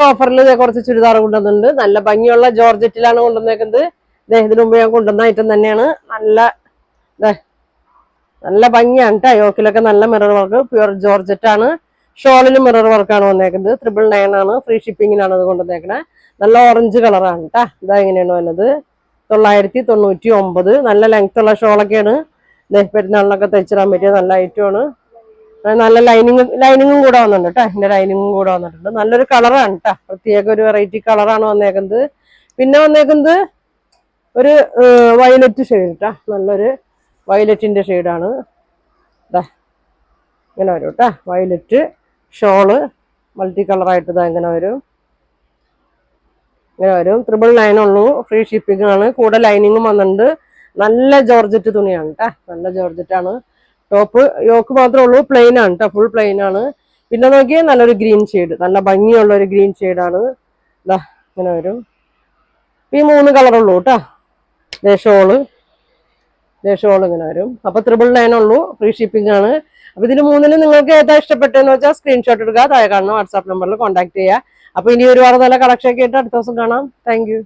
ഓഫറിൽ കുറച്ച് ചുരിദാർ കൊണ്ടുവന്നിട്ടുണ്ട്. നല്ല ഭംഗിയുള്ള ജോർജറ്റിലാണ് കൊണ്ടുവന്നേക്കുന്നത്. ഇതിനു മുമ്പ് ഞാൻ കൊണ്ടുവന്ന ഐറ്റം തന്നെയാണ്. നല്ല ഭംഗിയാണ് കേട്ടോ. യോക്കിലൊക്കെ നല്ല മിറർ വർക്ക്, പ്യുവർ ജോർജറ്റ് ആണ്. ഷോളിന് മിറർ വർക്കാണ് വന്നേക്കുന്നത്. 999 ആണ്. ഫ്രീ ഷിപ്പിങ്ങിനാണ് അത് കൊണ്ടുവന്നേക്കണേ. നല്ല ഓറഞ്ച് കളറാണ് കേട്ടോ. ഇതാ എങ്ങനെയാണ് വന്നത്, 999. നല്ല ലെങ്ത് ഉള്ള ഷോളൊക്കെയാണ്. പെരുന്നാളിനൊക്കെ തയ്ച്ചിടാൻ പറ്റിയ നല്ല ഐറ്റമാണ്. നല്ല ലൈനിങ്ങും കൂടെ വന്നിട്ടുണ്ട് കേട്ടോ. ഇതിന്റെ ലൈനിങ്ങും കൂടെ വന്നിട്ടുണ്ട്. നല്ലൊരു കളറാണ് കേട്ടോ. പ്രത്യേക ഒരു വെറൈറ്റി കളറാണ് വന്നേക്കുന്നത്. പിന്നെ വന്നേക്കുന്നത് ഒരു വയലറ്റ് ഷെയ്ഡ് കേട്ടോ. നല്ലൊരു വയലറ്റിന്റെ ഷെയ്ഡാണ്. ഇങ്ങനെ വരും കേട്ടോ. വയലറ്റ് ഷോള് മൾട്ടി കളറായിട്ട് ഇതാ ഇങ്ങനെ വരും. 999 ഉള്ളൂ. ഫ്രീ ഷിപ്പിംഗ് ആണ്. കൂടെ ലൈനിങ്ങും വന്നിട്ടുണ്ട്. നല്ല ജോർജറ്റ് തുണിയാണ് കേട്ടോ. നല്ല ജോർജറ്റ് ആണ്. ടോപ്പ് യോക്ക് മാത്രമേ ഉള്ളൂ. പ്ലെയിൻ ആണ് കേട്ടോ. ഫുൾ പ്ലെയിൻ ആണ്. പിന്നെ നോക്കിയാൽ നല്ലൊരു ഗ്രീൻ ഷെയ്ഡ്, നല്ല ഭംഗിയുള്ള ഒരു ഗ്രീൻ ഷെയ്ഡാണ്. ഇങ്ങനെ വരും. ഈ 3 കളറുള്ളൂ കേട്ടോ. ഷോള് ഇങ്ങനെ വരും. അപ്പൊ 999 ഉള്ളൂ. ഫ്രീ ഷിപ്പിംഗ് ആണ്. അപ്പൊ ഇതിന് 3-ന് നിങ്ങൾക്ക് ഏതാ ഇഷ്ടപ്പെട്ടെന്ന് വെച്ചാൽ സ്ക്രീൻഷോട്ട് എടുക്കുക. താഴെ കാണുന്ന വാട്സാപ്പ് നമ്പറിൽ കോൺടാക്ട് ചെയ്യുക. അപ്പൊ ഇനി ഒരുപാട് നല്ല കളക്ഷൻ ഒക്കെ ആയിട്ട് അടുത്ത ദിവസം കാണാം. Thank you.